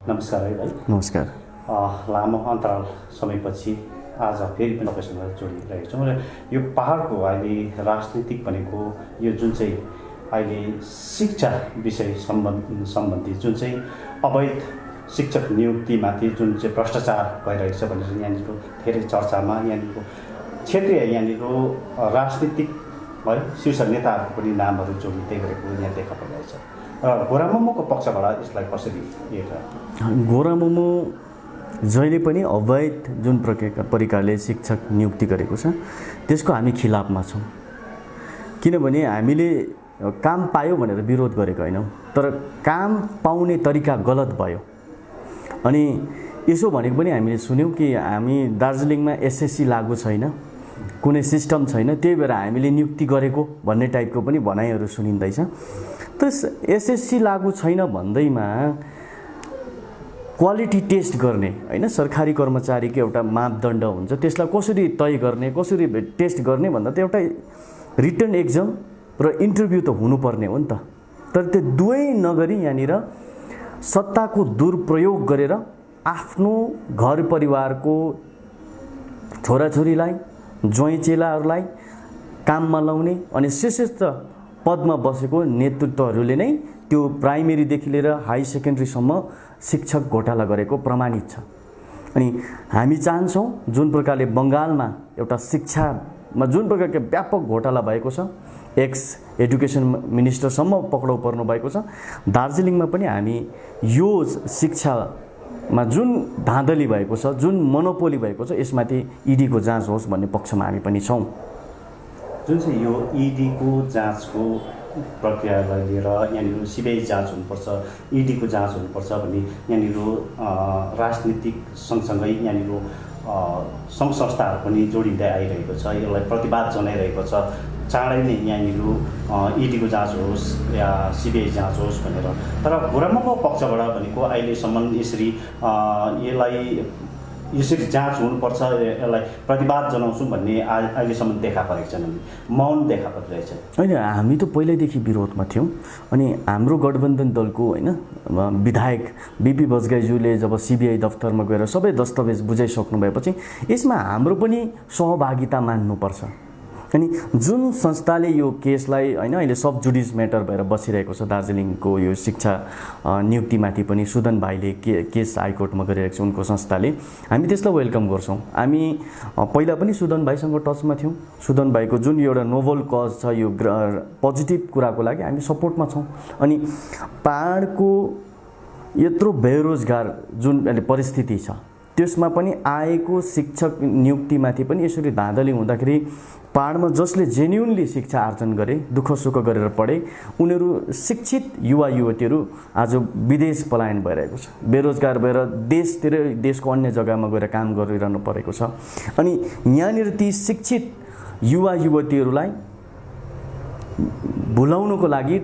नमस्कार है भाइ। नमस्कार। लामो अन्तराल समयपछि आज फेरि पनि तपाईँसँग जोडिरहेको छौँ र यो पहाडको अहिले राजनीतिक भनेको यो जुन चाहिँ अहिले शिक्षा विषय सम्बन्धी जुन चाहिँ अवैध शिक्षक नियुक्तिमाथि जुन चाहिँ भ्रष्टाचार भइरहेको छ भनेर यहाँनिर धेरै चर्चामा यहाँनिर क्षेत्रीय यहाँनिर राजनीतिक है शीर्ष नेताहरूको पनि नामहरू जोडिँदै गरेको यहाँ देखा परिरहेछ र गोरामुमोको पक्षबाट यसलाई कसरी हेरेर? गोरामुमो जहिले पनि अवैध जुन प्रकारले शिक्षक नियुक्ति गरेको छ त्यसको हामी खिलाफमा छौँ। किनभने हामीले काम पायो भनेर विरोध गरेको होइनौँ, तर काम पाउने तरिका गलत भयो। अनि यसो भनेको पनि हामीले सुन्यौँ कि हामी दार्जिलिङमा एसएससी लागू छैन, कुनै सिस्टम छैन, त्यही भएर हामीले नियुक्ति गरेको भन्ने टाइपको पनि भनाइहरू सुनिँदैछ। तर एसएससी लागू छैन भन्दैमा क्वालिटी टेस्ट गर्ने हैन, सरकारी कर्मचारीको एउटा मापदण्ड हुन्छ, त्यसलाई कसरी तय गर्ने, कसरी टेस्ट गर्ने भन्दा त एउटा रिटन एक्जाम र इन्टरभ्यू त हुनुपर्ने हो नि त। तर त्यो दुवै नगरी यहाँनिर सत्ताको दुरुपयोग गरेर आफ्नो घर परिवारको छोराछोरीलाई ज्वाइँ चेलाहरूलाई काममा लाउने अनि शीर्षस्थ पदमा बसेको नेतृत्वहरूले नै त्यो प्राइमेरीदेखि लिएर हाई सेकेन्ड्रीसम्म शिक्षक घोटाला गरेको प्रमाणित छ। अनि हामी चाहन्छौँ जुन प्रकारले बङ्गालमा एउटा शिक्षामा जुन प्रकारको व्यापक घोटाला भएको छ, एक्स एडुकेसन मिनिस्टरसम्म पक्राउ पर्नु भएको छ, दार्जिलिङमा पनि हामी यो शिक्षामा जुन धाँधली भएको छ, जुन मोनोपोली भएको छ, यसमाथि इडीको जाँच होस् भन्ने पक्षमा हामी पनि छौँ। जुन चाहिँ यो इडीको जाँचको प्रक्रियालाई लिएर यहाँनिर सिबिआई जाँच हुनुपर्छ, इडीको जाँच हुनुपर्छ भन्ने यहाँनिर राजनीतिक सँगसँगै यहाँनिर सङ्घ संस्थाहरू पनि जोडिँदै आइरहेको छ, यसलाई प्रतिवाद जनाइरहेको छ। चाँडै नै यहाँनिर इडीको जाँच होस् या सिबिआई जाँच होस् भनेर। तर गोरामुमो पक्षबाट भनेको अहिलेसम्म यसरी जाँच हुनुपर्छ, यसलाई प्रतिवाद जनाउँछौँ भन्ने अहिलेसम्म देखा परेको छैन, मौन देखा परिरहेछ। होइन, हामी त पहिल्यैदेखि विरोधमा थियौँ। अनि हाम्रो गठबन्धन दलको होइन विधायक बिपी बजगाईज्यूले जब सिबिआई दफ्तरमा गएर सबै दस्तावेज बुझाइसक्नु भएपछि यसमा हाम्रो पनि सहभागिता मान्नुपर्छ। अनि जुन संस्थाले यो केसलाई होइन अहिले सब जुडिस म्याटर भएर बसिरहेको छ, दार्जिलिङको यो शिक्षा नियुक्तिमाथि पनि सुदन भाइले केस हाइकोर्टमा गरिरहेको छ उनको संस्थाले, हामी त्यसलाई वेलकम गर्छौँ। हामी पहिला पनि सुदन भाइसँग टचमा थियौँ। सुदन भाइको जुन एउटा नोभल कज छ, यो पोजिटिभ कुराको लागि हामी सपोर्टमा छौँ। अनि पहाडको यत्रो बेरोजगार जुन अहिले परिस्थिति छ त्यसमा पनि आएको शिक्षक नियुक्तिमाथि पनि यसरी धाँधली हुँदाखेरि पहाडमा जसले जेन्युनली शिक्षा आर्जन गरे, दुःख सुख गरेर पढे, उनीहरू शिक्षित युवा युवतीहरू आज विदेश पलायन भइरहेको छ, बेरोजगार भएर देशको अन्य जग्गामा गएर काम गरिरहनु परेको छ। अनि यहाँनिर ती शिक्षित युवा युवतीहरूलाई भुलाउनुको लागि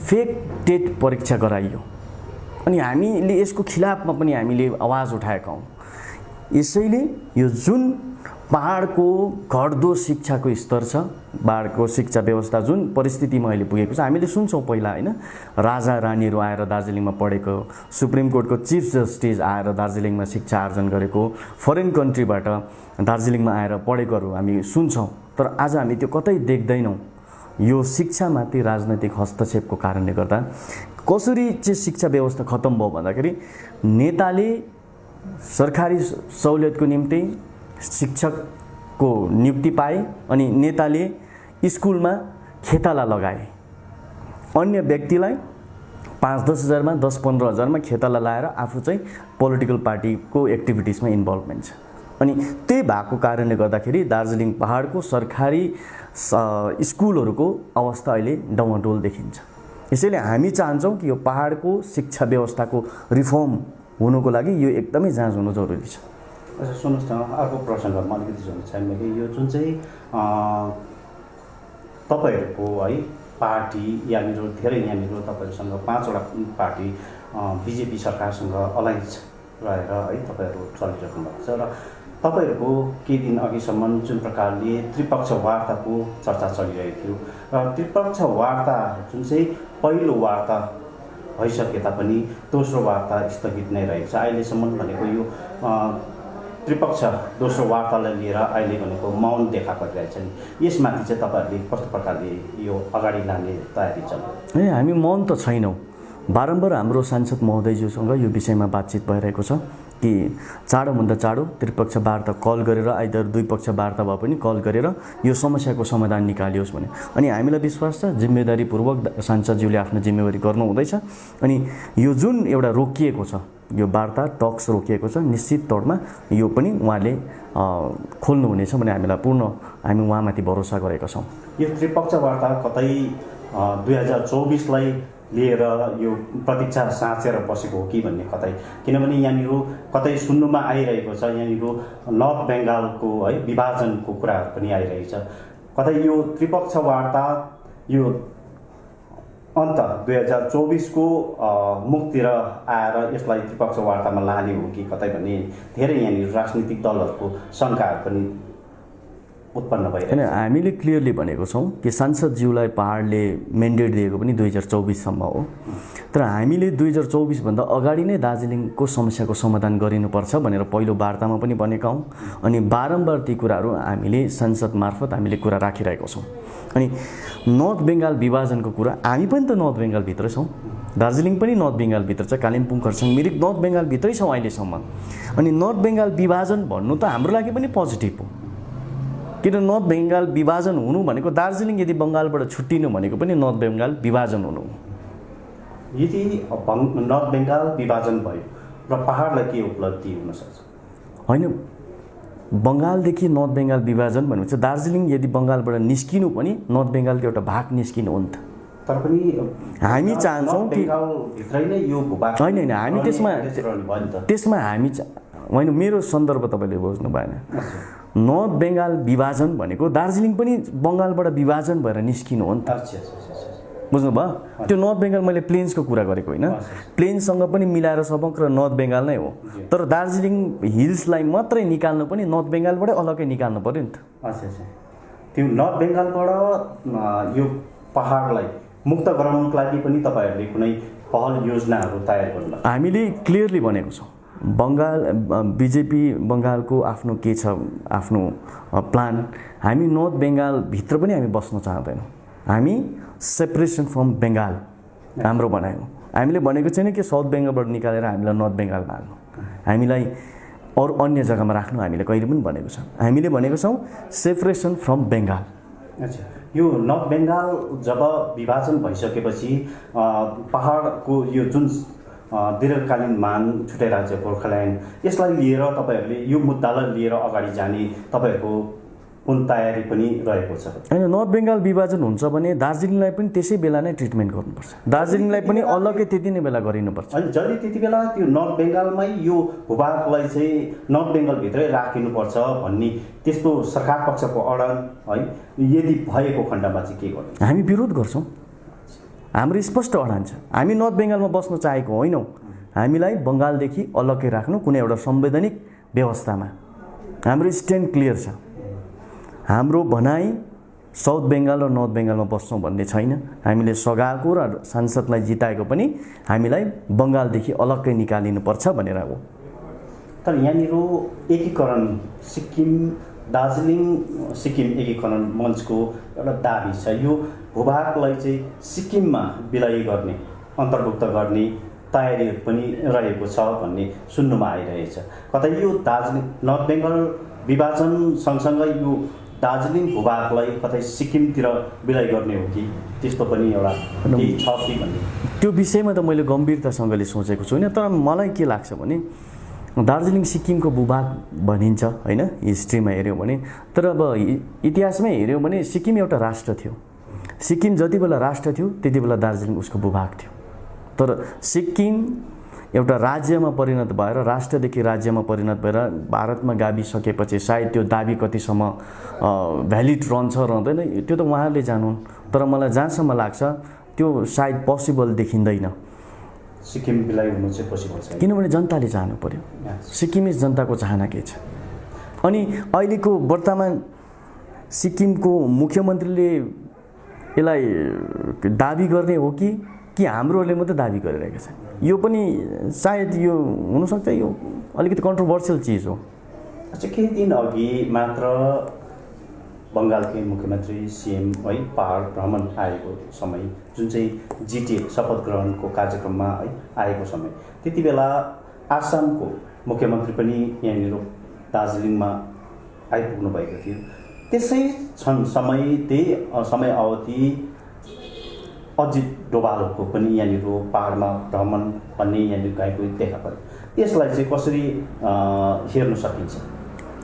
फेक टेट परीक्षा गराइयो। अनि हामीले यसको खिलाफमा पनि हामीले आवाज उठाएका हौँ। यसैले यो जुन पहाडको घट्दो शिक्षाको स्तर छ, पहाडको शिक्षा व्यवस्था जुन परिस्थितिमा अहिले पुगेको छ, हामीले सुन्छौँ पहिला होइन राजा रानीहरू आएर दार्जिलिङमा पढेको, सुप्रिम कोर्टको चिफ जस्टिस आएर दार्जिलिङमा शिक्षा आर्जन गरेको, फरेन कन्ट्रीबाट दार्जिलिङमा आएर पढेकोहरू हामी सुन्छौँ। तर आज हामी त्यो कतै देख्दैनौँ। यो शिक्षामाथि राजनैतिक हस्तक्षेपको कारणले गर्दा कसरी चाहिँ शिक्षा व्यवस्था खत्तम भयो भन्दाखेरि नेताले सरकारी सहुलियतको निम्ति शिक्षकको नियुक्ति पाए अनि नेताले स्कुलमा खेताला लगाए, अन्य व्यक्तिलाई 5-10 हजारमा 10-15 हजारमा खेताला लाएर आफू चाहिँ पोलिटिकल पार्टीको एक्टिभिटिजमा इन्भल्भमेन्ट छ। अनि त्यही भएको कारणले गर्दाखेरि दार्जिलिङ पहाडको सरकारी स्कुलहरूको अवस्था अहिले डाउनडोल देखिन्छ। यसैले हामी चाहन्छौँ कि यो पहाडको शिक्षा व्यवस्थाको रिफर्म हुनुको लागि यो एकदमै जाँच हुनु जरुरी छ। अच्छा सुन्नुहोस् न, अर्को प्रसङ्गमा अलिकति जोड्न चाहे मैले, यो जुन चाहिँ तपाईँहरूको है पार्टी यहाँनिर धेरै यहाँनिर तपाईँहरूसँग 5वटा पार्टी बिजेपी सरकारसँग अलायन्स रहेर है तपाईँहरू चलिरहनु भएको छ र तपाईँहरूको केही दिन अघिसम्म जुन प्रकारले त्रिपक्ष वार्ताको चर्चा चलिरहेको थियो र त्रिपक्ष वार्ता जुन चाहिँ पहिलो वार्ता भइसके तापनि दोस्रो वार्ता स्थगित नै रहेको छ। अहिलेसम्म भनेको यो त्रिपक्ष दोस्रो वार्तालाई लिएर अहिले भनेको मौन देखा परिरहेछ नि, यसमाथि चाहिँ तपाईँहरूले कस्तो प्रकारले यो अगाडि लाने तयारी छ? हामी मौन त छैनौँ। बारम्बार हाम्रो सांसद महोदयज्यूसँग यो विषयमा बातचित भइरहेको छ कि चाँडोभन्दा चाँडो त्रिपक्ष वार्ता कल गरेर आइदर दुई पक्ष वार्ता भए पनि कल गरेर यो समस्याको समाधान निकालियोस् भने। अनि हामीलाई विश्वास छ जिम्मेदारीपूर्वक सांसदज्यूले आफ्नो जिम्मेवारी गर्नुहुँदैछ। अनि यो जुन एउटा रोकिएको छ, यो वार्ता टक्स रोकिएको छ, निश्चित तौरमा यो पनि उहाँले खोल्नुहुनेछ भने हामी उहाँमाथि भरोसा गरेका छौँ। यो त्रिपक्ष वार्ता कतै 2024लाई लिएर यो प्रतीक्षा साँचेर बसेको हो कि भन्ने कतै, किनभने यहाँनिर कतै सुन्नुमा आइरहेको छ यहाँनिर नर्थ बेङ्गालको है विभाजनको कुराहरू पनि आइरहेछ। कतै यो त्रिपक्ष वार्ता यो अन्त 2024को मुखतिर आएर यसलाई त्रिपक्ष वार्तामा लाने हो कि कतै भन्ने धेरै यहाँनिर राजनीतिक दलहरूको शङ्काहरू पनि उत्पन्न भइरहेको छ। हामीले क्लियरली भनेको छौँ कि सांसदज्यूलाई पहाडले मेन्डेट दिएको पनि 2024सम्म हो। तर हामीले 2024भन्दा अगाडि नै दार्जिलिङको समस्याको समाधान गरिनुपर्छ भनेर पहिलो वार्तामा पनि भनेका हौँ। अनि बारम्बार ती कुराहरू हामीले संसद मार्फत हामीले कुरा राखिरहेको छौँ। अनि नर्थ बेङ्गाल विभाजनको कुरा, हामी पनि त नर्थ बेङ्गालभित्रै छौँ, दार्जिलिङ पनि नर्थ बेङ्गालभित्र छ, कालिम्पोङ खरसाङ मिरिक नर्थ बेङ्गालभित्रै छौँ अहिलेसम्म। अनि नर्थ बेङ्गाल विभाजन भन्नु त हाम्रो लागि पनि पोजिटिभ हो, किन नर्थ बेङ्गाल विभाजन हुनु भनेको दार्जिलिङ यदि बङ्गालबाट छुट्टिनु भनेको पनि नर्थ बेङ्गाल विभाजन हुनु। यदि नर्थ बेङ्गाल विभाजन भयो र पहाडलाई के उपलब्धि हुन सक्छ? होइन, बङ्गालदेखि नर्थ बेङ्गाल विभाजन भनेपछि दार्जिलिङ यदि बङ्गालबाट निस्किनु पनि नर्थ बेङ्गालको एउटा भाग निस्किनु हो नि त। तर पनि हामी चाहन्छौँ कि भित्रै नै यो भूभाग होइन हामी त्यसमा हामी होइन, मेरो सन्दर्भ तपाईँले बुझ्नु भएन। नर्थ बेङ्गाल विभाजन भनेको दार्जिलिङ पनि बङ्गालबाट विभाजन भएर निस्किनु हो नि त, बुझ्नुभयो? त्यो नर्थ बेङ्गाल मैले प्लेन्सको कुरा गरेको होइन, प्लेन्ससँग पनि मिलाएर समग्र नर्थ बेङ्गाल नै हो। तर दार्जिलिङ हिल्सलाई मात्रै निकाल्नु पनि नर्थ बेङ्गालबाटै अलग्गै निकाल्नु पऱ्यो नि त। त्यो नर्थ बेङ्गालबाट यो पहाडलाई मुक्त गराउनुको लागि पनि तपाईँहरूले कुनै पहल योजनाहरू तयार गर्नु? हामीले क्लियरली भनेको छौँ, बङ्गाल बिजेपी बङ्गालको आफ्नो के छ आफ्नो प्लान। हामी नर्थ बेङ्गालभित्र पनि हामी बस्न चाहँदैनौँ। हामी सेपरेसन फ्रम बेङ्गाल हाम्रो भनाइ हो। हामीले भनेको छैन कि साउथ बेङ्गालबाट निकालेर हामीलाई नर्थ बेङ्गालमा हाल्नु, हामीलाई अरू अन्य जग्गामा राख्नु हामीले कहिले पनि भनेको छ। हामीले भनेको छौँ सेपरेसन फ्रम बेङ्गाल। अच्छा, यो नर्थ बेङ्गाल जब विभाजन भइसकेपछि पहाडको यो जुन दीर्घकालीन माग छुट्टै राज्य गोर्खाल्यान्ड, यसलाई लिएर तपाईँहरूले यो मुद्दालाई लिएर अगाडि जाने तपाईँहरूको कुन तयारी पनि रहेको छ? होइन, नर्थ बेङ्गाल विभाजन हुन्छ भने दार्जिलिङलाई पनि त्यसै बेला नै ट्रिटमेन्ट गर्नुपर्छ, दार्जिलिङलाई पनि अलग्गै त्यति नै बेला गरिनुपर्छ। अनि जति त्यति बेला त्यो नर्थ बेङ्गालमै यो भूभागलाई चाहिँ नर्थ बेङ्गालभित्रै राखिनुपर्छ भन्ने त्यस्तो सरकार पक्षको अडान है यदि भएको खण्डमा चाहिँ के गर्नु? हामी विरोध गर्छौँ, हाम्रो स्पष्ट अडान छ। हामी नर्थ बेङ्गालमा बस्न चाहेको होइनौँ, हामीलाई बङ्गालदेखि अलग्गै राख्नु कुनै एउटा संवैधानिक व्यवस्थामा। हाम्रो स्ट्यान्ड क्लियर छ, हाम्रो भनाइ साउथ बेङ्गाल र नर्थ बेङ्गालमा बस्छौँ भन्ने छैन। हामीले सघाएको र सांसदलाई जिताएको पनि हामीलाई बङ्गालदेखि अलग्गै निकालिनुपर्छ भनेर हो। तर यहाँनिर एकीकरण सिक्किम दार्जिलिङ सिक्किम एकीकरण मञ्चको एउटा दाबी छ, यो भूभागलाई चाहिँ सिक्किममा विलय गर्ने अन्तर्भुक्त गर्ने तयारी पनि रहेको छ भन्ने सुन्नुमा आइरहेछ। कतै यो दार्जिलिङ नर्थ बेङ्गाल विभाजन सँगसँगै यो दार्जिलिङ भूभागलाई कतै सिक्किमतिर विलय गर्ने हो कि त्यस्तो पनि एउटा केही छ कि भन्ने त्यो विषयमा त मैले गम्भीरतासँगले सोचेको छु। तर मलाई के लाग्छ भने दार्जिलिङ सिक्किमको भूभाग भनिन्छ होइन, हिस्ट्रीमा हेऱ्यौँ भने। तर अब इतिहासमै हेऱ्यौँ भने सिक्किम एउटा राष्ट्र थियो। सिक्किम जति बेला राष्ट्र थियो त्यति बेला दार्जिलिङ उसको भूभाग थियो। तर सिक्किम एउटा राज्यमा परिणत भएर राष्ट्रदेखि राज्यमा परिणत भएर भारतमा गाभिसकेपछि सायद त्यो दाबी कतिसम्म भ्यालिड रहन्छ रहँदैन त्यो त उहाँहरूले जानुन्। तर मलाई जहाँसम्म लाग्छ त्यो सायद पोसिबल देखिँदैन। सिक्किम विलय हुनु चाहिँ पोसिबल छैन, किनभने जनताले चाहनु पर्यो। सिक्किमे जनताको चाहना के छ? अनि अहिलेको वर्तमान सिक्किमको मुख्यमन्त्रीले यसलाई दाबी गर्ने हो कि कि हाम्रोहरूले मात्रै दाबी गरिरहेका छन्। यो पनि सायद यो हुनसक्छ यो अलिकति कन्ट्रोभर्सियल चिज हो। अच्छा, केही दिन अघि मात्र बङ्गालकै मुख्यमन्त्री सीएम है पहाड भ्रमण आएको समय, जुन चाहिँ जिटिए शपथ ग्रहणको कार्यक्रममा है आएको समय, त्यति बेला आसामको मुख्यमन्त्री पनि यहाँनिर दार्जिलिङमा आइपुग्नु भएको थियो। त्यसै त्यही समय अवधि अजित डोभालको पनि यहाँनिर पहाडमा भ्रमण भन्ने यहाँनिर गएको देखा पर्यो। यसलाई चाहिँ कसरी हेर्न सकिन्छ?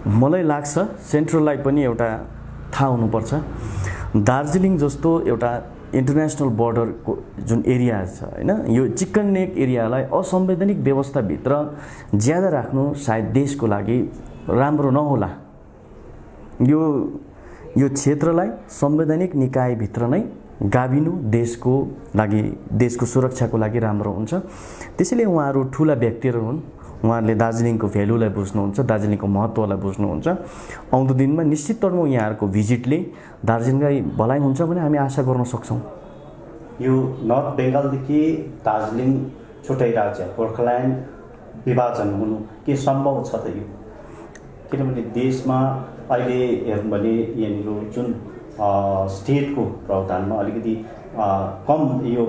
मलाई लाग्छ सेन्ट्रललाई पनि एउटा थाहा हुनुपर्छ, दार्जिलिङ जस्तो एउटा इन्टरनेसनल बोर्डरको जुन एरिया छ होइन, यो चिकन नेक एरियालाई असंवैधानिक व्यवस्थाभित्र ज्यादा राख्नु सायद देशको लागि राम्रो नहोला। यो क्षेत्रलाई संवैधानिक निकायभित्र नै गाभिनु देशको लागि, देशको सुरक्षाको लागि राम्रो हुन्छ। त्यसैले उहाँहरू ठुला व्यक्तिहरू हुन्, उहाँहरूले दार्जिलिङको भ्यालुलाई बुझ्नुहुन्छ, दार्जिलिङको महत्त्वलाई बुझ्नुहुन्छ। आउँदो दिनमा निश्चित तौरमा यहाँहरूको भिजिटले दार्जिलिङलाई भलाइ हुन्छ भने हामी आशा गर्न सक्छौँ। यो नर्थ बेङ्गालदेखि दार्जिलिङ छुट्टै राज्य गोर्खाल्यान्ड विभाजन हुनु के सम्भव छ त? यो किनभने देशमा अहिले हेर्नु भने यहाँनिर जुन स्टेटको प्रावधानमा अलिकति कम, यो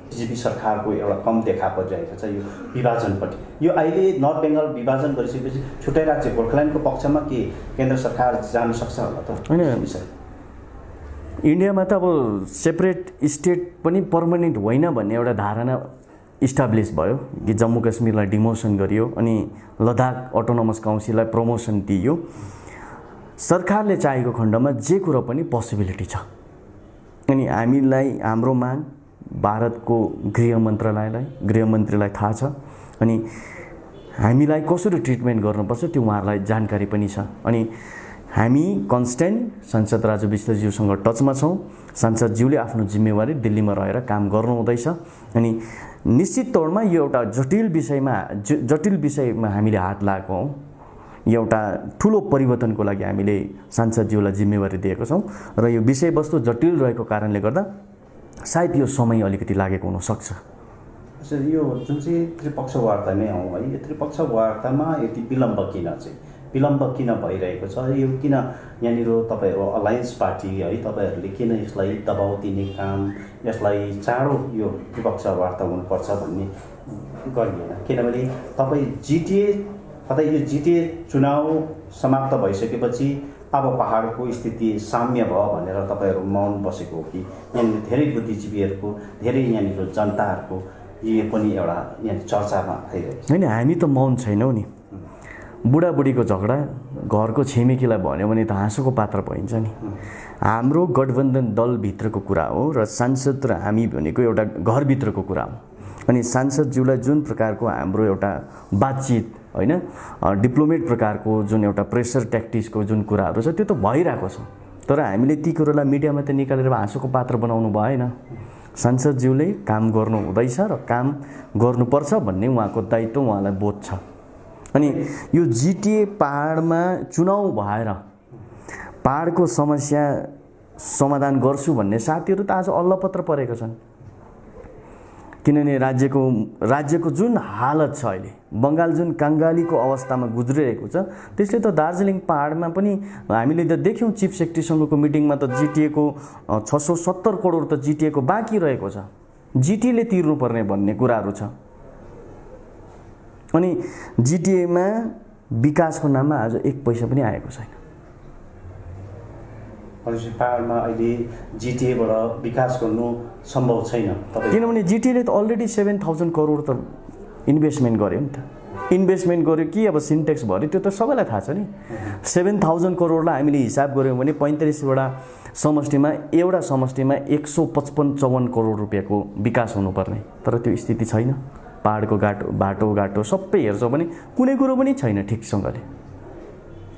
बिजेपी सरकारको एउटा कम देखा परिरहेको छ यो विभाजनपट्टि। यो अहिले नर्थ बेङ्गाल विभाजन गरिसकेपछि छुट्टै राज्य गोर्खाल्यान्डको पक्षमा के केन्द्र सरकार जान सक्छ होला त? होइन, इन्डियामा त अब सेपरेट स्टेट पनि पर्मानेन्ट होइन भन्ने एउटा धारणा इस्टाब्लिस भयो कि जम्मू कश्मीरलाई डिमोसन गरियो अनि लद्दाख अटोनोमस काउन्सिललाई प्रमोसन दिइयो। सरकारले चाहेको खण्डमा जे कुरो पनि पोसिबिलिटी छ। अनि हामीलाई हाम्रो माग भारतको गृहमन्त्रीलाई थाहा छ अनि हामीलाई कसरी ट्रिटमेन्ट गर्नुपर्छ त्यो उहाँहरूलाई जानकारी पनि छ। अनि हामी कन्स्टेन्ट सांसद राजु विष्टज्यूसँग टचमा छौँ। सांसदज्यूले आफ्नो जिम्मेवारी दिल्लीमा रहेर काम गर्नुहुँदैछ। अनि निश्चित तौरमा यो एउटा जटिल विषयमा हामीले हात लगाएको हौँ। एउटा ठुलो परिवर्तनको लागि हामीले सांसदज्यूलाई जिम्मेवारी दिएको छौँ र यो विषयवस्तु जटिल रहेको कारणले गर्दा सायद यो समय अलिकति लागेको हुनसक्छ। यो जुन चाहिँ त्रिपक्ष वार्तामै आउँ है, यो त्रिपक्ष वार्तामा यति विलम्ब किन भइरहेको छ? यो किन यहाँनिर तपाईँहरू अलायन्स पार्टी है, तपाईँहरूले किन यसलाई दबाउ दिने काम, यसलाई चाँडो यो त्रिपक्ष वार्ता हुनुपर्छ भन्ने गरिएन? किनभने तपाईँ यो जिटिए चुनाव समाप्त भइसकेपछि अब पहाडको स्थिति साम्य भयो भनेर तपाईँहरू मौन बसेको हो कि यहाँनिर धेरै बुद्धिजीवीहरूको, धेरै यहाँनिर जनताहरूको यो पनि एउटा यहाँ चर्चामा आइरहेको छ? होइन, हामी त मौन छैनौँ नि। बुढाबुढीको झगडा घरको छिमेकीलाई भन्यो भने त हाँसोको पात्र भइन्छ नि। हाम्रो गठबन्धन दलभित्रको कुरा हो र सांसद र हामी भनेको एउटा घरभित्रको कुरा हो। अनि सांसदज्यूलाई जुन प्रकारको हाम्रो एउटा बातचित होइन, डिप्लोमेट प्रकारको जुन एउटा प्रेसर ट्याक्टिक्सको जुन कुराहरू छ त्यो त भइरहेको छ। तर हामीले ती कुरोलाई मिडियामा त निकालेर हाँसोको पात्र बनाउनु भएन। सांसदज्यूले काम गर्नु हुँदैछ र काम गर्नुपर्छ भन्ने उहाँको दायित्व उहाँलाई बोध छ। अनि यो जिटिए पहाडमा चुनाव भएर पहाडको समस्या समाधान गर्छु भन्ने साथीहरू त आज अल्लपत्र परेका छन्। किनभने राज्यको जुन हालत छ अहिले, बङ्गाल जुन काङ्गालीको अवस्थामा गुज्रिरहेको छ, त्यसले त दार्जिलिङ पहाडमा पनि हामीले त देख्यौँ। चिफ सेक्रेटरीसँगको मिटिङमा त जिटिएको 670 करोड त जिटिएको बाँकी रहेको छ, जिटिएले तिर्नुपर्ने भन्ने कुराहरू छ। अनि जिटिएमा विकासको नाममा आज 1 पैसा पनि आएको छैन। पहाडमा अहिले जिटिएबाट विकास गर्नु सम्भव छैन, किनभने जिटिएले त अलरेडी 7000 करोड त इन्भेस्टमेन्ट गर्यो नि त। इन्भेस्टमेन्ट गर्यो कि अब सिन्टेक्स भर्यो त्यो त सबैलाई थाहा छ नि। 7000 करोडलाई हामीले हिसाब गऱ्यौँ भने 35वटा समष्टिमा एउटा समष्टिमा 155-54 करोड रुपियाँको विकास हुनुपर्ने, तर त्यो स्थिति छैन। पहाडको बाटो सबै हेर्छौँ भने कुनै कुरो पनि छैन ठिकसँगले।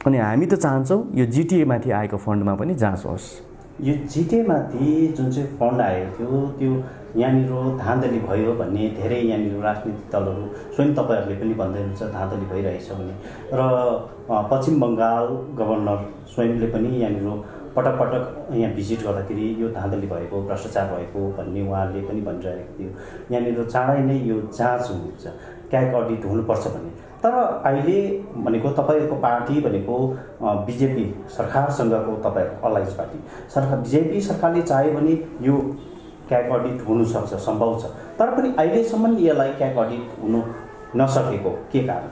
अनि हामी त चाहन्छौँ यो जिटिए माथि आएको फन्डमा पनि जाँच होस्। यो जिटिए माथि जुन चाहिँ फन्ड आएको थियो त्यो यहाँनिर धाँधली भयो भन्ने धेरै यहाँनिर राजनीतिक दलहरू, स्वयं तपाईँहरूले पनि भन्दै हुनुहुन्छ धाँधली भइरहेछ भने। र पश्चिम बङ्गाल गभर्नर स्वयंले पनि यहाँनिर पटक पटक यहाँ भिजिट गर्दाखेरि यो धाँधली भएको भ्रष्टाचार भएको भन्ने उहाँहरूले पनि भनिरहेको थियो। यहाँनिर चाँडै नै यो जाँच हुन्छ, क्याग अडिट हुनुपर्छ भन्ने। तर अहिले भनेको तपाईँहरूको पार्टी भनेको बिजेपी सरकारसँगको तपाईँहरूको अलायन्स पार्टी सरकार, बिजेपी सरकारले चाह्यो भने यो क्याग अडिट हुनसक्छ, सम्भव छ। तर पनि अहिलेसम्म यसलाई क्याग अडिट हुनु नसकेको के कारण?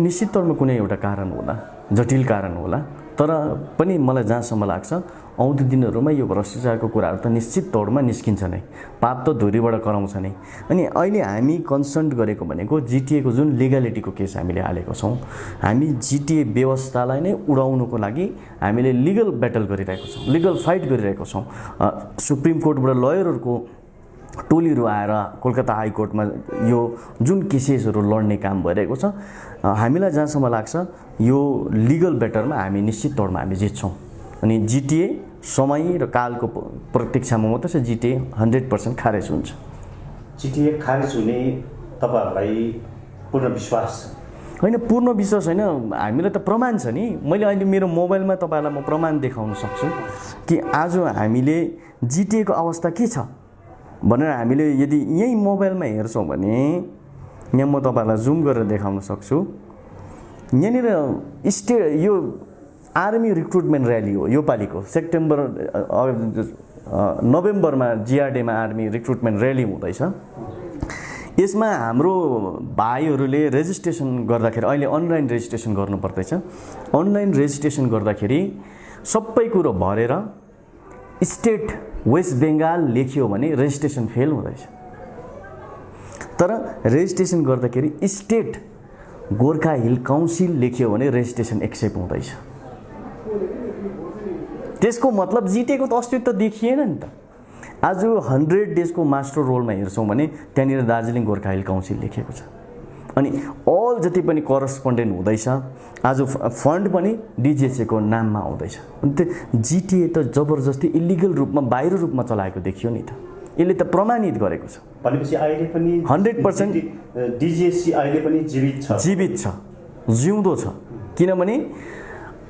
निश्चित तौरमा कुनै एउटा कारण होला, जटिल कारण होला, तर पनि मलाई जहाँसम्म लाग्छ आउँदो दिनहरूमा यो भ्रष्टाचारको कुराहरू त निश्चित तौरमा निस्किन्छ नै, पाप त धुरीबाट कराउँछ नै। अनि अहिले हामी कन्सर्न गरेको भनेको जिटिएको जुन लिगलिटीको केस हामीले हालेको छौँ, हामी जिटिए व्यवस्थालाई नै उडाउनुको लागि हामीले लिगल ब्याटल गरिरहेको छौँ, लिगल फाइट गरिरहेको छौँ। सुप्रिम कोर्टबाट लयरहरूको टोलीहरू आएर कोलकाता हाइकोर्टमा यो जुन केसेसहरू लड्ने काम भइरहेको छ, हामीलाई जहाँसम्म लाग्छ यो लिगल ब्याटलमा हामी निश्चित तौरमा हामी जित्छौँ। अनि जिटिए समय र कालको प्रतीक्षामा मात्रै चाहिँ जिटिए 100% खारेज हुन्छ। जिटिए खारेज हुने तपाईँहरूलाई पूर्ण विश्वास छ? होइन, पूर्ण विश्वास होइन, हामीलाई त प्रमाण छ नि। मैले अहिले मेरो मोबाइलमा तपाईँलाई म प्रमाण देखाउन सक्छु कि आज हामीले जिटिएको अवस्था के छ भनेर हामीले यदि यही मोबाइलमा हेर्छौँ भने यहाँ म तपाईँलाई जुम गरेर देखाउन सक्छु। यहाँनिर यो आर्मी रिक्रुटमेन्ट र्याली हो योपालिको नोभेम्बरमा जिआरडीमा आर्मी रिक्रुटमेन्ट र्याली हुँदैछ। यसमा हाम्रो भाइहरूले रेजिस्ट्रेसन गर्दाखेरि अहिले अनलाइन रेजिस्ट्रेसन गर्नुपर्दैछ। अनलाइन रेजिस्ट्रेसन गर्दाखेरि सबै कुरो भरेर स्टेट वेस्ट बेङ्गाल लेखियो भने रेजिस्ट्रेसन फेल हुँदैछ। तर रेजिस्ट्रेसन गर्दाखेरि स्टेट गोर्खा हिल काउन्सिल लेखियो भने रेजिस्ट्रेसन एक्सेप्ट हुँदैछ। त्यसको मतलब जिटिएको त अस्तित्व देखिएन नि त। आज 100 डेजको मास्टर रोलमा हेर्छौँ भने त्यहाँनिर दार्जिलिङ गोर्खा हिल काउन्सिल लेखिएको छ। अनि अल जति पनि करस्पोन्डेन्ट हुँदैछ, आज फन्ड पनि डिजिएचएको नाममा आउँदैछ। अनि त्यो जिटिए त जबरजस्ती इलिगल रूपमा बाहिर रूपमा चलाएको देखियो नि त। यसले त प्रमाणित गरेको छ। भनेपछि अहिले पनि 100% डिजिएचसी अहिले पनि जीवित छ, जिउँदो छ। किनभने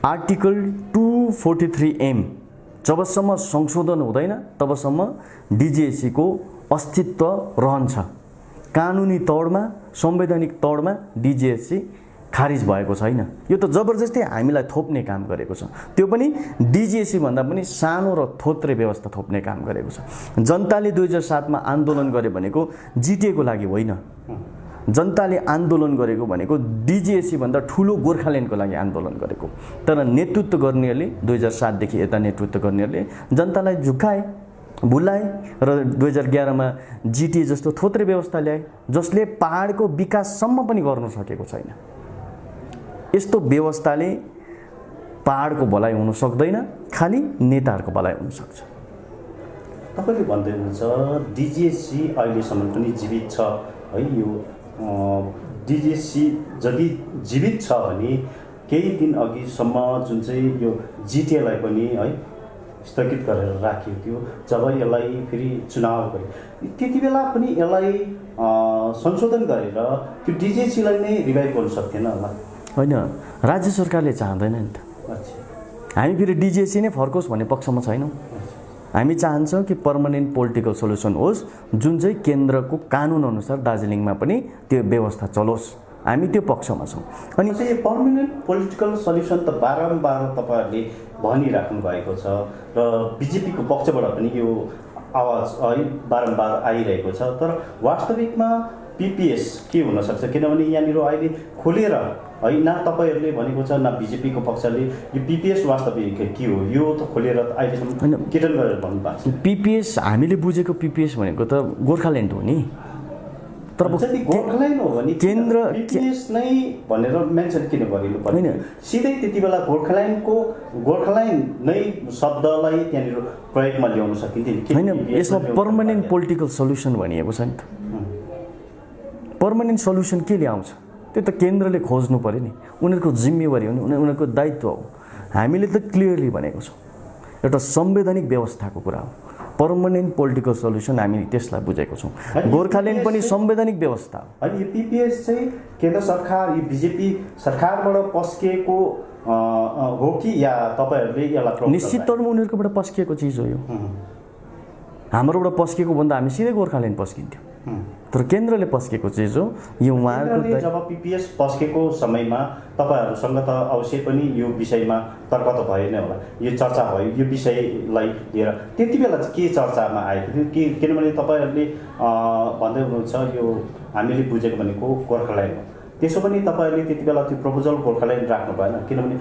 आर्टिकल 243M जबसम्म संशोधन हुँदैन तबसम्म डिजिएचसीको अस्तित्व रहन्छ। कानुनी तौरमा, संवैधानिक तौरमा डिजिएचसी खारिज भएको छैन। यो त जबरजस्ती हामीलाई थोप्ने काम गरेको छ। त्यो पनि डिजिएचसी भन्दा पनि सानो र थोत्रे व्यवस्था थोप्ने काम गरेको छ। जनताले 2007मा आन्दोलन गरे भनेको जिटिएको लागि होइन। जनताले आन्दोलन गरेको भनेको डिजिएचसी भन्दा ठुलो गोर्खाल्यान्डको लागि आन्दोलन गरेको। तर नेतृत्व गर्नेहरूले 2007 देखि यता नेतृत्व गर्नेहरूले जनतालाई झुक्काए, भुलाए र 2011मा जिटिए जस्तो थोत्रे व्यवस्था ल्याए जसले पहाडको विकाससम्म पनि गर्न सकेको छैन। यस्तो व्यवस्थाले पहाडको भलाइ हुन सक्दैन, खालि नेताहरूको भलाइ हुन सक्छ। तपाईँले भन्दै हुनुहुन्छ डिजिएचसी अहिलेसम्म पनि जीवित छ है। यो डिजिएचसी यदि जीवित छ भने केही दिन अघिसम्म जुन चाहिँ यो जिटिएलाई पनि है स्थगित गरेर राखिएको थियो। जब यसलाई फेरि चुनाव गरे त्यति बेला पनि यसलाई संशोधन गरेर त्यो डिजिएचसीलाई नै रिभाइभ गर्न सक्थेन होला? होइन, राज्य सरकारले चाहँदैन नि त। हामी फेरि डिजिएचसी नै फर्कोस् भन्ने पक्षमा छैनौँ। हामी चाहन्छौँ कि पर्मानेन्ट पोलिटिकल सोल्युसन होस्, जुन चाहिँ केन्द्रको कानुन अनुसार दार्जिलिङमा पनि त्यो व्यवस्था चलोस्। हामी त्यो पक्षमा छौँ। अनि यो पर्मानेन्ट पोलिटिकल सल्युसन त बारम्बार तपाईँहरूले भनिराख्नु भएको छ र बिजेपीको पक्षबाट पनि यो आवाज है बारम्बार आइरहेको छ। तर वास्तविकमा पिपिएस के हुनसक्छ? किनभने यहाँनिर अहिले खोलेर है न तपाईँहरूले भनेको छ न बिजेपीको पक्षले यो पिपिएस वास्तविक के हो यो त खोलेर अहिलेसम्म केटन गरेर भन्नुभएको छ। पिपिएस हामीले बुझेको पिपिएस भनेको त गोर्खाल्यान्ड हो नि। तर गोर्खाल्यान्ड हो भने केन्द्र पिपिएस नै भनेर मेन्सन किन गरिनु पर्दैन? सिधै त्यति बेला गोर्खाल्यान्ड नै शब्दलाई त्यहाँनिर प्रयोगमा ल्याउन सकिन्थ्यो। होइन, यसमा पर्मानेन्ट पोलिटिकल सल्युसन भनिएको छ नि त। पर्मानेन्ट सल्युसन के ल्याउँछ त्यो त केन्द्रले खोज्नु पर्यो नि। उनीहरूको जिम्मेवारी हो नि, उनीहरूको दायित्व हो। हामीले त क्लियरली भनेको छौँ एउटा संवैधानिक व्यवस्थाको कुरा हो। पर्मानेन्ट पोलिटिकल सल्युसन हामी त्यसलाई बुझेको छौँ। गोर्खाल्यान्ड पनि संवैधानिक व्यवस्था हो। अनि यो पिपिएस चाहिँ केन्द्र सरकार, यो बिजेपी सरकारबाट पस्किएको हो कि या तपाईँहरूले यसलाई प्रपोजल निश्चित तौरमा उनीहरूकोबाट पस्किएको चिज हो यो। हाम्रोबाट पस्किएको भन्दा हामी सिधै गोर्खाल्यान्ड पस्किन्थ्यौँ, तर केन्द्रले पस्केको चिज हो यो। उहाँहरूको जब पिपिएस पस्केको समयमा तपाईँहरूसँग त अवश्य पनि यो विषयमा तर्क त भयो नै होला, यो चर्चा भयो, यो विषयलाई लिएर त्यति बेला चाहिँ के चर्चामा आएको थियो कि किनभने तपाईँहरूले भन्दै हुनुहुन्छ यो हामीले बुझेको भनेको गोर्खाल्यान्ड हो, त्यसो पनि तपाईँहरूले त्यति बेला त्यो प्रपोजल गोर्खाल्यान्ड राख्नु भएन, किनभने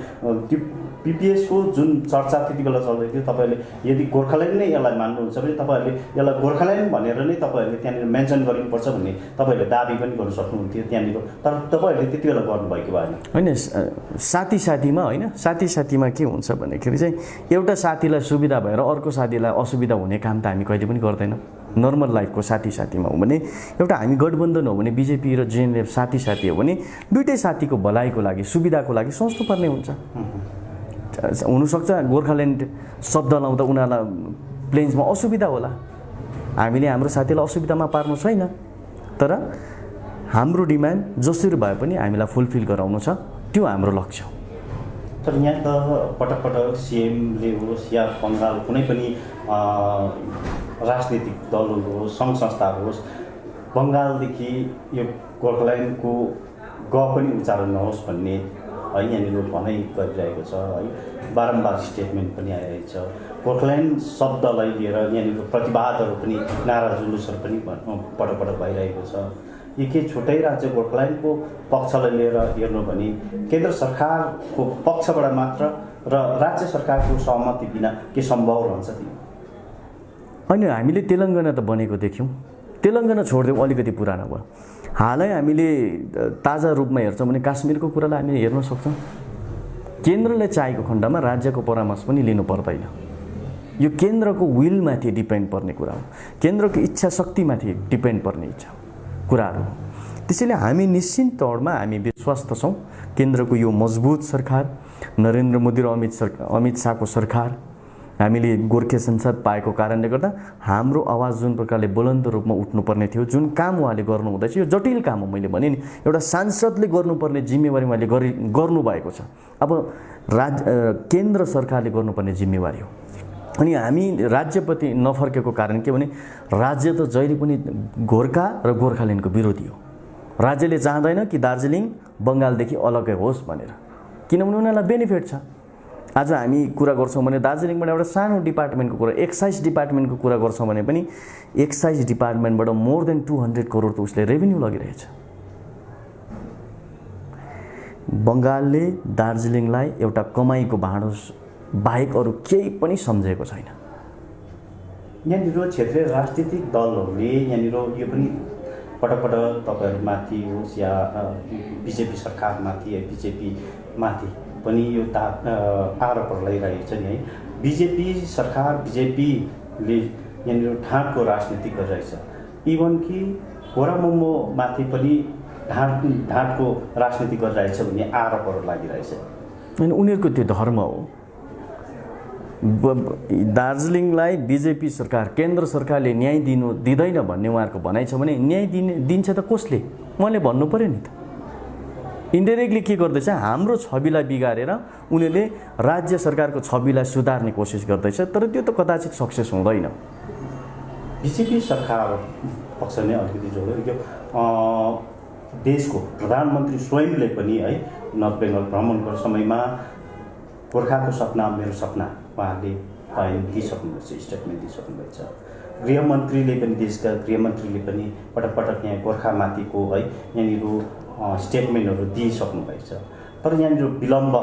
त्यो पिपिएसको जुन चर्चा त्यति बेला चल्दै थियो तपाईँहरूले यदि गोर्खाल्यान्ड नै यसलाई मान्नुहुन्छ भने तपाईँहरूले यसलाई गोर्खाल्यान्ड भनेर नै तपाईँहरूले त्यहाँनिर मेन्सन गरिनुपर्छ भन्ने तपाईँहरूले दाबी पनि गर्नु सक्नुहुन्थ्यो त्यहाँनिर, तर तपाईँहरूले त्यति बेला गर्नुभएको भएन। होइन, साथी साथीमा होइन, साथी साथीमा के हुन्छ भन्दाखेरि चाहिँ एउटा साथीलाई सुविधा भएर अर्को साथीलाई असुविधा हुने काम त हामी कहिले पनि गर्दैनौँ। नर्मल लाइफको साथी साथीमा हो भने, एउटा हामी गठबन्धन हो भने, बिजेपी र जेएनएफ साथी साथी हो भने दुइटै साथीको भलाइको लागि सुविधाको लागि सोच्नुपर्ने हुन्छ। हुनसक्छ गोर्खाल्यान्ड शब्द लाउँदा उनीहरूलाई प्लेन्समा असुविधा होला, हामीले हाम्रो साथीलाई असुविधामा पार्नु छैन, तर हाम्रो डिमान्ड जसरी भए पनि हामीलाई फुलफिल गराउनु छ, त्यो हाम्रो लक्ष्य हो। तर यहाँ त पटक पटक सिएमले होस् या बङ्गाल कुनै पनि राजनीतिक दलहरू होस्, सङ्घ संस्थाहरू होस्, बङ्गालदेखि यो गोर्खाल्यान्डको ग पनि उच्चारण नहोस् भन्ने है यहाँनिर भनाइ गरिरहेको छ है, बारम्बार स्टेटमेन्ट पनि आइरहेको छ। गोर्खाल्यान्ड शब्दलाई लिएर यहाँनिर प्रतिवादहरू पनि, नारा जुलुसहरू पनि पटक पटक भइरहेको छ। यो के छुट्टै राज्य गोर्खाल्यान्डको पक्षलाई लिएर हेर्नु भने केन्द्र सरकारको पक्षबाट मात्र र राज्य सरकारको सहमति बिना के सम्भव रहन्छ ती? होइन, हामीले तेलङ्गाना त बनेको देख्यौँ, तेलङ्गाना छोडिदिउँ, अलिकति पुरानो भयो। हालै हामीले ताजा रूपमा हेर्छौँ भने काश्मीरको कुरालाई हामीले हेर्न सक्छौँ। केन्द्रले चाहेको खण्डमा राज्यको परामर्श पनि लिनु पर्दैन, यो केन्द्रको विलमाथि डिपेन्ड पर्ने कुरा हो, केन्द्रको इच्छा शक्तिमाथि डिपेन्ड पर्ने कुराहरू हो। त्यसैले हामी निश्चित तौरमा हामी विश्वस्त छौँ केन्द्रको यो मजबुत सरकार, नरेन्द्र मोदी र अमित शाहको सरकार, हामीले गोर्खे संसद पाएको कारणले गर्दा हाम्रो आवाज जुन प्रकारले बुलन्द रूपमा उठ्नुपर्ने थियो, जुन काम उहाँले गर्नुहुँदैछ, यो जटिल काम हो। मैले भने नि एउटा सांसदले गर्नुपर्ने जिम्मेवारी उहाँले गर्नुभएको छ, अब केन्द्र सरकारले गर्नुपर्ने जिम्मेवारी हो। अनि हामी राज्यप्रति नफर्केको कारण के भने राज्य त जहिले पनि गोर्खा र गोर्खाल्यान्डको विरोधी हो। राज्यले चाहँदैन कि दार्जिलिङ बङ्गालदेखि अलग्गै होस् भनेर, किनभने उनीहरूलाई बेनिफिट छ। आज हामी कुरा गर्छौँ भने दार्जिलिङबाट एउटा सानो डिपार्टमेन्टको कुरा, एक्साइज डिपार्टमेन्टको कुरा गर्छौँ भने पनि एक्साइज डिपार्टमेन्टबाट मोर देन 200 करोड त उसले रेभेन्यू लगिरहेछ। बङ्गालले दार्जिलिङलाई एउटा कमाइको भाँडो बाहेक अरू केही पनि सम्झेको छैन। यहाँनिर क्षेत्रीय राजनीतिक दलहरूले यहाँनिर यो पनि पटक पटक तपाईँहरूमाथि होस् या बिजेपी सरकारमाथि या बिजेपीमाथि पनि यो आरोपहरू लगाइरहेको छ नि है। बिजेपी सरकार, बिजेपीले यहाँनिर ढाँटको राजनीति गरिरहेछ, इभन कि गोरामुम्मोमाथि पनि ढाँटको राजनीति गरिरहेछ भन्ने आरोपहरू लागिरहेछ। अनि उनीहरूको त्यो धर्म हो। दार्जिलिङलाई बिजेपी सरकार, केन्द्र सरकारले न्याय दिँदैन भन्ने उहाँहरूको भनाइ छ भने न्याय दिन्छ त कसले? उहाँले भन्नु पर्यो नि त। इन्डाइरेक्टली के गर्दैछ, हाम्रो छविलाई बिगारेर उनीहरूले राज्य सरकारको छविलाई सुधार्ने कोसिस गर्दैछ, तर त्यो त कदाचित सक्सेस हुँदैन। बिजेपी सरकार पक्ष नै अलिकति जोड्यो, देशको प्रधानमन्त्री स्वयंले पनि है नर्थ बेङ्गल भ्रमणको समयमा गोर्खाको सपना मेरो सपना उहाँले बयान दिइसक्नुभएको छ, स्टेटमेन्ट दिइसक्नुभएको छ। गृहमन्त्रीले पनि, देशका गृहमन्त्रीले पनि पटक पटक यहाँ गोर्खामाथिको है यहाँनिर स्टेटमेन्टहरू दिइसक्नु भएको छ। तर यहाँनिर विलम्ब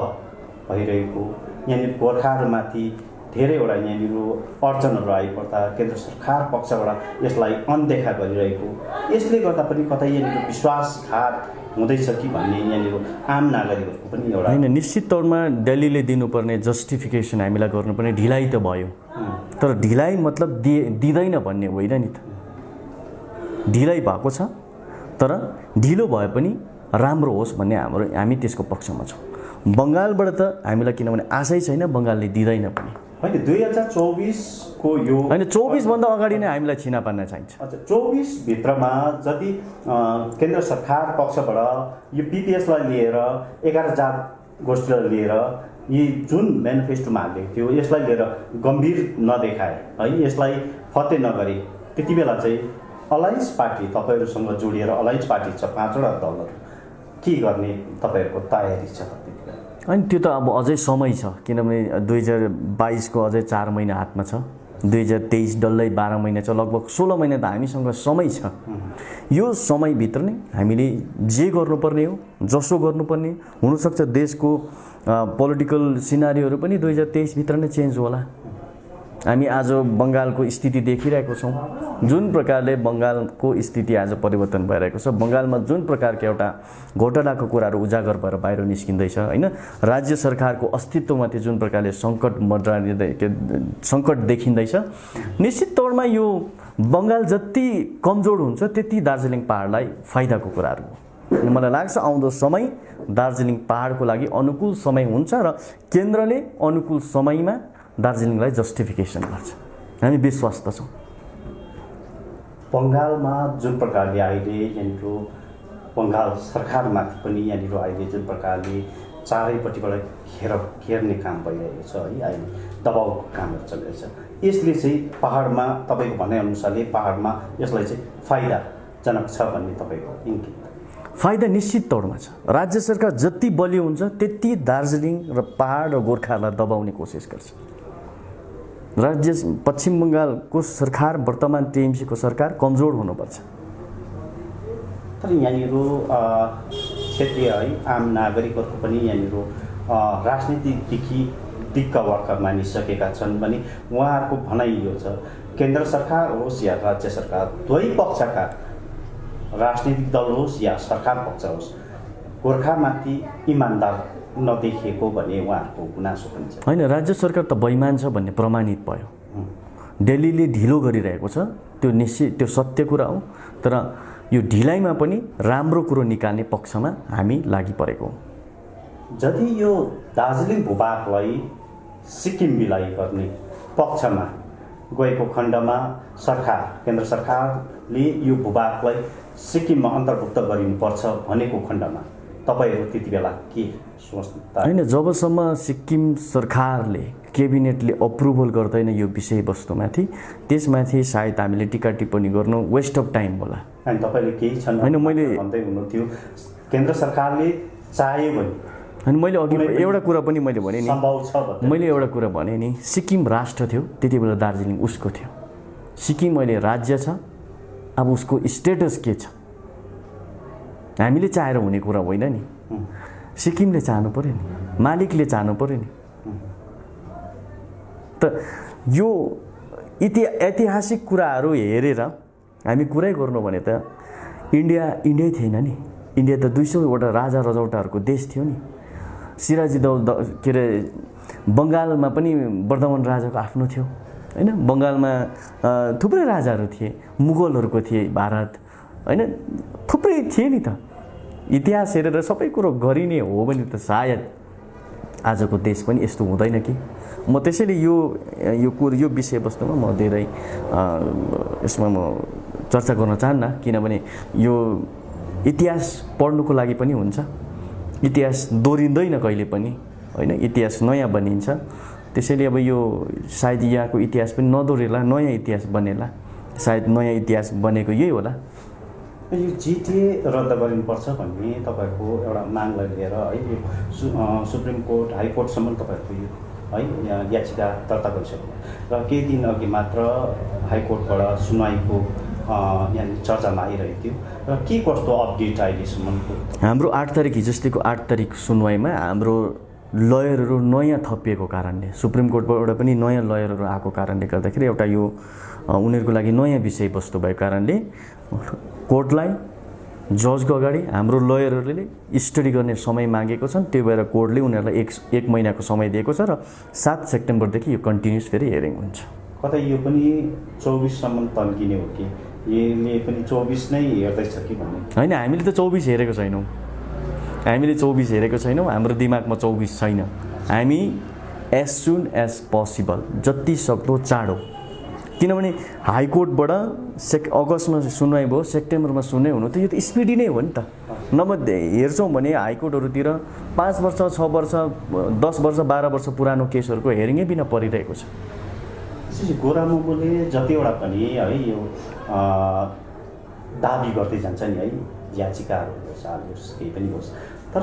भइरहेको, यहाँनिर गोर्खाहरूमाथि धेरैवटा यहाँनिर अडचनहरू आइपर्दा केन्द्र सरकार पक्षबाट यसलाई अनदेखा गरिरहेको, यसले गर्दा पनि कतै यहाँनिर विश्वासघात हुँदैछ कि भन्ने यहाँनिर आम नागरिकहरूको पनि एउटा होइन। निश्चित तौरमा दिल्लीले दिनुपर्ने जस्टिफिकेसन हामीलाई गर्नुपर्ने ढिलाइ त भयो, तर ढिलाइ मतलब दिँदैन भन्ने होइन नि त। ढिलाइ भएको छ, तर ढिलो भए पनि राम्रो होस् भन्ने हामी त्यसको पक्षमा छौँ। बङ्गालबाट त हामीलाई किनभने आशै छैन बङ्गालले दिँदैन पनि। होइन, 2024 को यो होइन, 24 भन्दा अगाडि नै हामीलाई छिना पार्न चाहिन्छ। अच्छा, 24 भित्रमा जति केन्द्र सरकार पक्षबाट यो पिपिएसलाई लिएर 11 जात गोष्ठीलाई लिएर यी जुन म्यानिफेस्टोमा हालेको थियो यसलाई लिएर गम्भीर नदेखाए है, यसलाई फत्ते नगरे, त्यति बेला चाहिँ अलायन्स पार्टी तपाईँहरूसँग जोडिएर अलायन्स पार्टी छ 5वटा दलहरू, के गर्ने तपाईँहरूको तयारी छ? अनि त्यो त अब अझै समय छ, किनभने 2022 को अझै 4 महिना हातमा छ, 2023 डल्लै 12 महिना छ, लगभग 16 महिना त हामीसँग समय छ। यो समयभित्र नै हामीले जे गर्नुपर्ने हो, जसो गर्नुपर्ने, हुनसक्छ देशको पोलिटिकल सिनारीहरू पनि 2023 भित्र नै चेन्ज होला। हामी आज बङ्गालको स्थिति देखिरहेको छौँ, जुन प्रकारले बङ्गालको स्थिति आज परिवर्तन भइरहेको छ, बङ्गालमा जुन प्रकारको एउटा घोटालाको कुराहरू उजागर भएर बाहिर निस्किँदैछ होइन, राज्य सरकारको अस्तित्वमाथि जुन प्रकारले सङ्कट देखिँदैछ, निश्चित तौरमा यो बङ्गाल जति कमजोर हुन्छ त्यति दार्जिलिङ पहाडलाई फाइदाको कुराहरू हो। मलाई लाग्छ आउँदो समय दार्जिलिङ पहाडको लागि अनुकूल समय हुन्छ र केन्द्रले अनुकूल समयमा दार्जिलिङलाई जस्टिफिकेसन गर्छ, हामी विश्वास त छौँ। बङ्गालमा जुन प्रकारले अहिले यहाँनिर बङ्गाल सरकारमाथि पनि यहाँनिर अहिले जुन प्रकारले चारैपट्टिबाट घेर्ने काम भइरहेको छ है, अहिले दबाउको कामहरू चलिरहेछ, यसले चाहिँ पहाडमा तपाईँको भनाइअनुसारले पहाडमा यसलाई चाहिँ फाइदाजनक छ भन्ने तपाईँको इङ्गित? फाइदा निश्चित तौरमा छ। राज्य सरकार जति बलियो हुन्छ त्यति दार्जिलिङ र पहाड र गोर्खाहरूलाई दबाउने कोसिस गर्छ। राज्य पश्चिम बङ्गालको सरकार, वर्तमान टिएमसीको सरकार कमजोर हुनुपर्छ। तर यहाँनिर क्षेत्रीय है आम नागरिकहरूको पनि यहाँनिर राजनीतिदेखि दिक्क वर्ग मानिसकेका छन् भने उहाँहरूको भनाइ यो छ, केन्द्र सरकार होस् या राज्य सरकार, दुवै पक्षका राजनीतिक दल होस् या सरकार पक्ष होस्, गोर्खामाथि इमान्दार नदेखिएको भन्ने उहाँहरूको गुनासो पनि छ। होइन, राज्य सरकार त बेइमान छ भन्ने प्रमाणित भयो। दिल्लीले ढिलो गरिरहेको छ, त्यो निश्चित त्यो सत्य कुरा हो, तर यो ढिलाइमा पनि राम्रो कुरो निकाल्ने पक्षमा हामी लागि परेको हौँ। जति यो दार्जिलिङ भूभागलाई सिक्किम विलय गर्ने पक्षमा गएको खण्डमा सरकार, केन्द्र सरकारले यो भूभागलाई सिक्किममा अन्तर्भुक्त गरिनुपर्छ भनेको खण्डमा तपाईँहरू त्यति बेला के सोच्नु? होइन, जबसम्म सिक्किम सरकारले, क्याबिनेटले अप्रुभल गर्दैन यो विषयवस्तुमाथि, त्यसमाथि सायद हामीले टिका टिप्पणी गर्नु वेस्ट अफ टाइम होला। अनि तपाईँले केही छन् होइन, मैले भन्दै हुनुहुन्थ्यो केन्द्र सरकारले चाह्यो भने, अनि मैले अघि एउटा कुरा पनि मैले भने नि, सम्भव छ, मैले एउटा कुरा भने नि, सिक्किम राष्ट्र थियो त्यति बेला, दार्जिलिङ उसको थियो। सिक्किम अहिले राज्य छ, अब उसको स्टेटस के छ हामीले चाहेर हुने कुरा होइन नि। सिक्किमले चाहनु पर्यो नि, मालिकले चाहनु पर्यो नि। त यो ऐतिहासिक कुराहरू हेरेर हामी कुरै गर्नु भने त इन्डिया थिएन नि। इन्डिया त 200वटा राजा रजौटाहरूको देश थियो नि। सिराजी के अरे बङ्गालमा पनि वर्धमान राजाको आफ्नो थियो होइन। बङ्गालमा थुप्रै राजाहरू थिए, मुगलहरूको थिए भारत होइन, थुप्रै थिए नि त। इतिहास हेरेर सबै कुरो गरिने हो भने त सायद आजको देश पनि यस्तो हुँदैन कि। म त्यसैले यो विषयवस्तुमा म धेरै यसमा म चर्चा गर्न चाहन्न, किनभने यो इतिहास पढ्नुको लागि पनि हुन्छ। इतिहास दोहोरिँदैन कहिले पनि होइन, इतिहास नयाँ बनिन्छ। त्यसैले अब यो सायद यहाँको इतिहास पनि नदोहोरेला, नयाँ इतिहास बनेला। सायद नयाँ इतिहास बनेको यही होला। यो जिटिए रद्द गरिनुपर्छ भन्ने तपाईँको एउटा मागलाई लिएर है, यो सुप्रिम कोर्ट, हाई कोर्टसम्म तपाईँहरूको यो है याचिका दर्ता गरिसक्नु र केही दिन अघि मात्र हाइकोर्टबाट सुनवाईको यहाँनिर चर्चामा आइरहेको थियो र के कस्तो अपडेट अहिलेसम्मको? हाम्रो 8 तारिक हिजोस्तिको 8 तारिक सुनवाईमा हाम्रो लयरहरू नयाँ थपिएको कारणले, सुप्रिम कोर्टबाट पनि नयाँ लयरहरू आएको कारणले गर्दाखेरि एउटा यो उनीहरूको लागि नयाँ विषयवस्तु भएको कारणले कोर्टलाई जजको अगाडि हाम्रो लयरहरूले स्टडी गर्ने समय मागेको छन्। त्यो भएर कोर्टले उनीहरूलाई एक महिनाको समय दिएको छ र 7 सेप्टेम्बरदेखि यो कन्टिन्युस फेरि हियरिङ हुन्छ। कतै यो पनि 24सम्म तन्किने हो कि यसले पनि 24 नै हेर्दैछ कि भन्ने? होइन, हामीले त 24 हेरेको छैनौँ। हामीले 24 हेरेको छैनौँ, हाम्रो दिमागमा 24 छैन। हामी एज सुन एज पोसिबल, जति सक्दो चाँडो, किनभने हाइकोर्टबाट अगस्तमा सुनवाई भयो, सेप्टेम्बरमा सुनवाई हुनु त यो त स्पिडी नै हो नि त। नभए हेर्छौँ भने हाइकोर्टहरूतिर 5 वर्ष 6 वर्ष 10 वर्ष 12 वर्ष पुरानो केसहरूको हेरिङै बिना परिरहेको छ। त्यसपछि गोरामुले जतिवटा पनि है यो दाबी गर्दै जान्छ नि है, याचिकाहरू होस् हाल होस् केही पनि होस्, तर